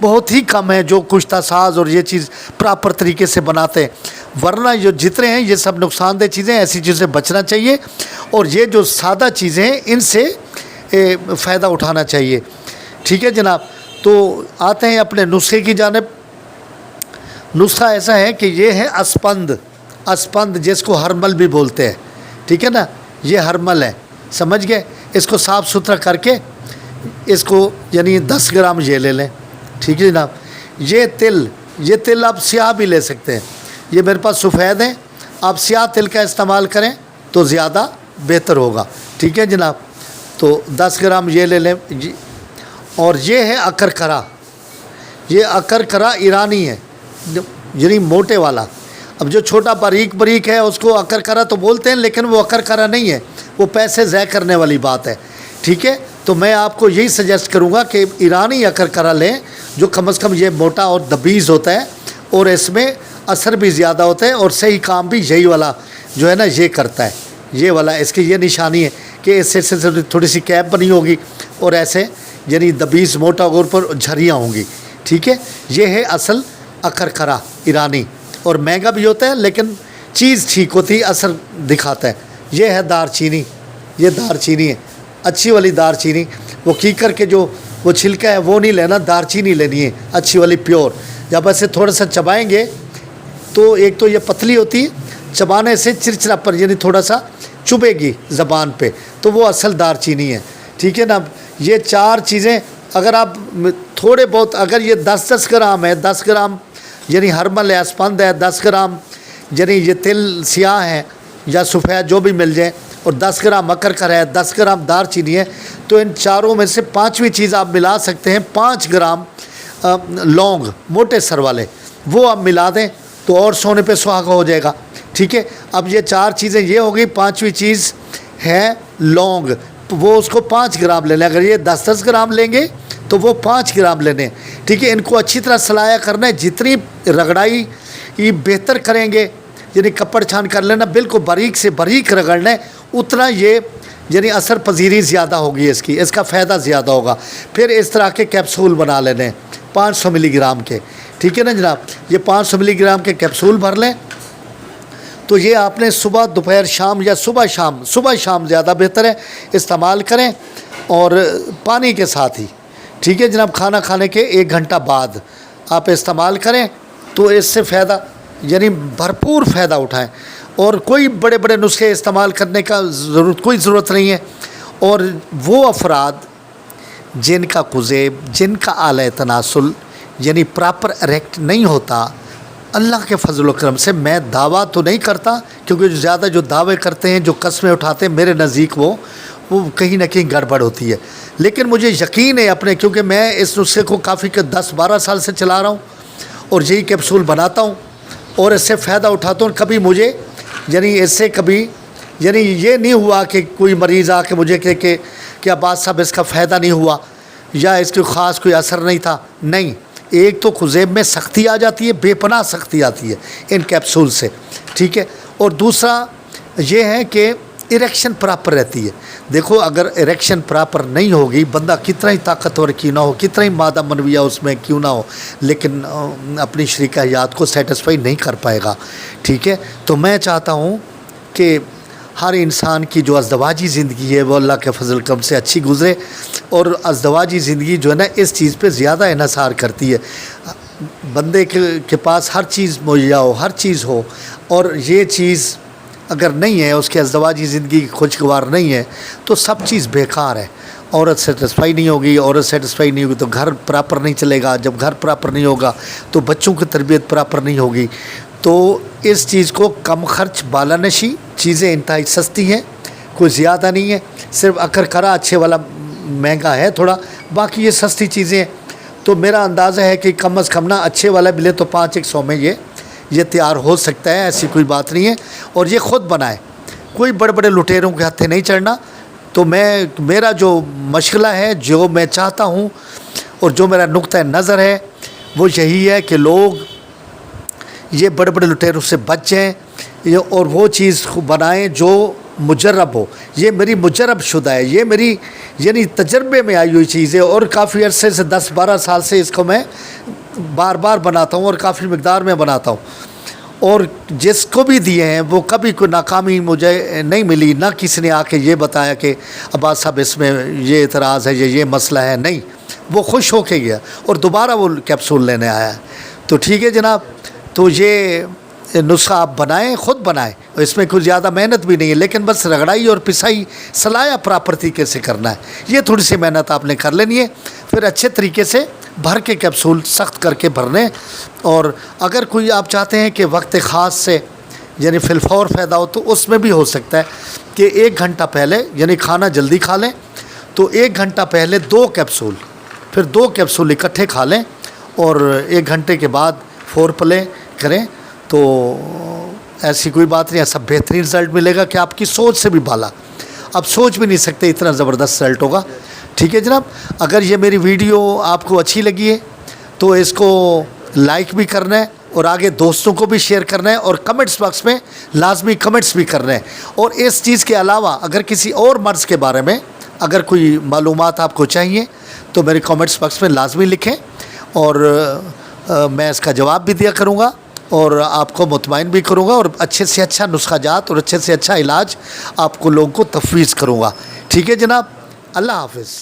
بہت ہی کم ہیں جو کشتہ ساز اور یہ چیز پراپر طریقے سے بناتے ہیں، ورنہ جو جتنے ہیں یہ سب نقصان دہ چیزیں، ایسی چیزوں سے بچنا چاہیے، اور یہ جو سادہ چیزیں ہیں ان سے فائدہ اٹھانا چاہیے. ٹھیک ہے جناب. تو آتے ہیں اپنے نسخے کی جانب. نسخہ ایسا ہے کہ یہ ہے اسپند جس کو ہرمل بھی بولتے ہیں. ٹھیک ہے نا، یہ ہرمل ہے، سمجھ گئے. اس کو صاف ستھرا کر کے اس کو یعنی 10 گرام یہ لے لیں. ٹھیک ہے جناب. یہ تل آپ سیاہ بھی لے سکتے ہیں، یہ میرے پاس سفید ہیں، آپ سیاہ تل کا استعمال کریں تو زیادہ بہتر ہوگا. ٹھیک ہے جناب. تو 10 گرام یہ لے لیں. اور یہ ہے اکرکرا. یہ اکرکرا ایرانی ہے، یعنی موٹے والا. اب جو چھوٹا باریک ہے اس کو اکرکرا تو بولتے ہیں، لیکن وہ اکرکرا نہیں ہے، وہ پیسے ضائع کرنے والی بات ہے. ٹھیک ہے. تو میں آپ کو یہی سجیسٹ کروں گا کہ ایرانی اکرکرا لیں، جو کم از کم یہ موٹا اور دبیز ہوتا ہے، اور اس میں اثر بھی زیادہ ہوتا ہے، اور صحیح کام بھی یہی والا جو ہے نا یہ کرتا ہے. یہ والا اس کی یہ نشانی ہے کہ اس سے تھوڑی سی کیپ بنی ہوگی، اور ایسے یعنی دبیز موٹا اور پر جھریاں ہوں گی. ٹھیک ہے. یہ ہے اصل اکرکرا ایرانی، اور مہنگا بھی ہوتا ہے لیکن چیز ٹھیک ہوتی ہے، اثر دکھاتا ہے. یہ ہے دار چینی. یہ دار چینی ہے، اچھی والی دار چینی. وہ کیکر کے جو وہ چھلکا ہے وہ نہیں لینا، دار چینی لینی ہے اچھی والی پیور. جب ایسے تھوڑا سا چبائیں گے تو ایک تو یہ پتلی ہوتی ہے، چبانے سے چرچرا پر یعنی تھوڑا سا چبھے گی زبان پہ، تو وہ اصل دار چینی ہے. ٹھیک ہے نا. یہ 4 چیزیں اگر آپ تھوڑے بہت، اگر یہ 10 گرام ہے، 10 گرام یعنی ہرمل ہے، اسپند ہے، 10 گرام یعنی یہ تل سیاہ ہے یا سفید جو بھی مل جائے، اور 10 گرام اکرکرا ہے، 10 گرام دار چینی ہے، تو ان چاروں میں سے 5ویں چیز آپ ملا سکتے ہیں. 5 گرام لونگ موٹے سر والے، وہ آپ ملا دیں تو اور سونے پہ سہاگا ہو جائے گا. ٹھیک ہے. اب یہ 4 چیزیں یہ ہو گئی. 5ویں چیز ہے لونگ، وہ اس کو 5 گرام لے لیں. اگر یہ 10 گرام لیں گے تو وہ 5 گرام لینے. ٹھیک ہے. ان کو اچھی طرح سلایا کرنا ہے، جتنی رگڑائی یہ بہتر کریں گے، یعنی کپڑ چھان کر لینا، بالکل باریک سے باریک رگڑنا ہے، اتنا یہ یعنی اثر پذیری زیادہ ہوگی، اس کا فائدہ زیادہ ہوگا. پھر اس طرح کے کیپسول بنا لینے 500 ملی گرام کے. ٹھیک ہے نا جناب. یہ 500 ملی گرام کے کیپسول بھر لیں. تو یہ آپ نے صبح دوپہر شام یا صبح شام زیادہ بہتر ہے استعمال کریں، اور پانی کے ساتھ ہی. ٹھیک ہے جناب. کھانا کھانے کے 1 گھنٹہ بعد آپ استعمال کریں تو اس سے فائدہ یعنی بھرپور فائدہ اٹھائیں. اور کوئی بڑے بڑے نسخے استعمال کرنے کا کوئی ضرورت نہیں ہے. اور وہ افراد جن کا قزیب، جن کا اعلی تناسل یعنی پراپر اریکٹ نہیں ہوتا، اللہ کے فضل و کرم سے، میں دعویٰ تو نہیں کرتا کیونکہ زیادہ جو دعوے کرتے ہیں، جو قسمیں اٹھاتے ہیں، میرے نزدیک وہ کہیں نہ کہیں گڑبڑ ہوتی ہے. لیکن مجھے یقین ہے اپنے، کیونکہ میں اس نسخے کو کافی 10-12 سال سے چلا رہا ہوں، اور یہی کیپسول بناتا ہوں اور اس سے فائدہ اٹھاتا ہوں. کبھی مجھے یعنی اس سے کبھی یعنی یہ نہیں ہوا کہ کوئی مریض آ کے مجھے کہے کہ کیا عباس صاحب اس کا فائدہ نہیں ہوا یا اس کی خاص کوئی اثر نہیں تھا. نہیں، ایک تو قزیب میں سختی آ جاتی ہے، بے پناہ سختی آتی ہے ان کیپسول سے. ٹھیک ہے. اور دوسرا یہ ہے کہ اریکشن پراپر رہتی ہے. دیکھو اگر اریکشن پراپر نہیں ہوگی، بندہ کتنا ہی طاقتور کیوں نہ ہو، کتنا ہی مادہ منویہ اس میں کیوں نہ ہو، لیکن اپنی شریک حیات کو سیٹسفائی نہیں کر پائے گا. ٹھیک ہے. تو میں چاہتا ہوں کہ ہر انسان کی جو ازدواجی زندگی ہے وہ اللہ کے فضل کرم سے اچھی گزرے، اور ازدواجی زندگی جو ہے نا اس چیز پہ زیادہ انحصار کرتی ہے. بندے کے پاس ہر چیز مہیا ہو، ہر چیز ہو، اور یہ چیز اگر نہیں ہے، اس کی ازدواجی زندگی خوشگوار نہیں ہے، تو سب چیز بیکار ہے. عورت سیٹسفائی نہیں ہوگی، تو گھر پراپر نہیں چلے گا. جب گھر پراپر نہیں ہوگا تو بچوں کی تربیت پراپر نہیں ہوگی. تو اس چیز کو کم خرچ بالانشی چیزیں انتہائی سستی ہیں، کوئی زیادہ نہیں ہے. صرف اکرکرا اچھے والا مہنگا ہے تھوڑا، باقی یہ سستی چیزیں ہیں. تو میرا اندازہ ہے کہ کم از کم نا اچھے والا ملے تو 500 میں یہ تیار ہو سکتا ہے. ایسی کوئی بات نہیں ہے. اور یہ خود بنائے، کوئی بڑے بڑے لٹیروں کے ہاتھے نہیں چڑھنا. تو میرا جو مشغلہ ہے، جو میں چاہتا ہوں اور جو میرا نقطہ نظر ہے وہ یہی ہے کہ لوگ یہ بڑے بڑے لٹیروں سے بچ جائیں اور وہ چیز بنائیں جو مجرب ہو. یہ میری مجرب شدہ ہے, یہ میری یعنی تجربے میں آئی ہوئی چیز ہے, اور کافی عرصے سے 10-12 سال سے اس کو میں بار بار بناتا ہوں اور کافی مقدار میں بناتا ہوں, اور جس کو بھی دیے ہیں وہ کبھی کوئی ناکامی مجھے نہیں ملی, نہ کسی نے آ کے یہ بتایا کہ عباس صاحب اس میں یہ اعتراض ہے, یہ مسئلہ ہے, نہیں. وہ خوش ہو کے گیا اور دوبارہ وہ کیپسول لینے آیا ہے. تو ٹھیک ہے جناب, تو یہ نسخہ آپ بنائیں, خود بنائیں, اس میں کوئی زیادہ محنت بھی نہیں ہے, لیکن بس رگڑائی اور پسائی سلایا پراپر طریقے سے کرنا ہے. یہ تھوڑی سی محنت آپ نے کر لینی ہے, پھر اچھے طریقے سے بھر کے کیپسول سخت کر کے بھرنے. اور اگر کوئی آپ چاہتے ہیں کہ وقت خاص سے یعنی فی الفور فائدہ ہو, تو اس میں بھی ہو سکتا ہے کہ 1 گھنٹہ پہلے, یعنی کھانا جلدی کھا لیں تو 1 گھنٹہ پہلے 2 کیپسول, پھر 2 کیپسول اکٹھے کھا لیں, اور 1 گھنٹے کے بعد 4 پلے کریں. تو ایسی کوئی بات نہیں, ایسا بہترین رزلٹ ملے گا کہ آپ کی سوچ سے بھی بالا, آپ سوچ بھی نہیں سکتے اتنا زبردست رزلٹ ہوگا. ٹھیک ہے جناب, اگر یہ میری ویڈیو آپ کو اچھی لگی ہے تو اس کو لائک بھی کرنا ہے, اور آگے دوستوں کو بھی شیئر کرنا ہے, اور کمنٹس باکس میں لازمی کمنٹس بھی کرنا ہے. اور اس چیز کے علاوہ اگر کسی اور مرض کے بارے میں اگر کوئی معلومات آپ کو چاہیے تو میرے کمنٹس باکس میں لازمی لکھیں, اور میں اس کا جواب بھی دیا کروں گا, اور آپ کو مطمئن بھی کروں گا, اور اچھے سے اچھا نسخہ جات اور اچھے سے اچھا علاج آپ کو لوگوں کو تفویض کروں گا. ٹھیک ہے جناب, اللہ حافظ.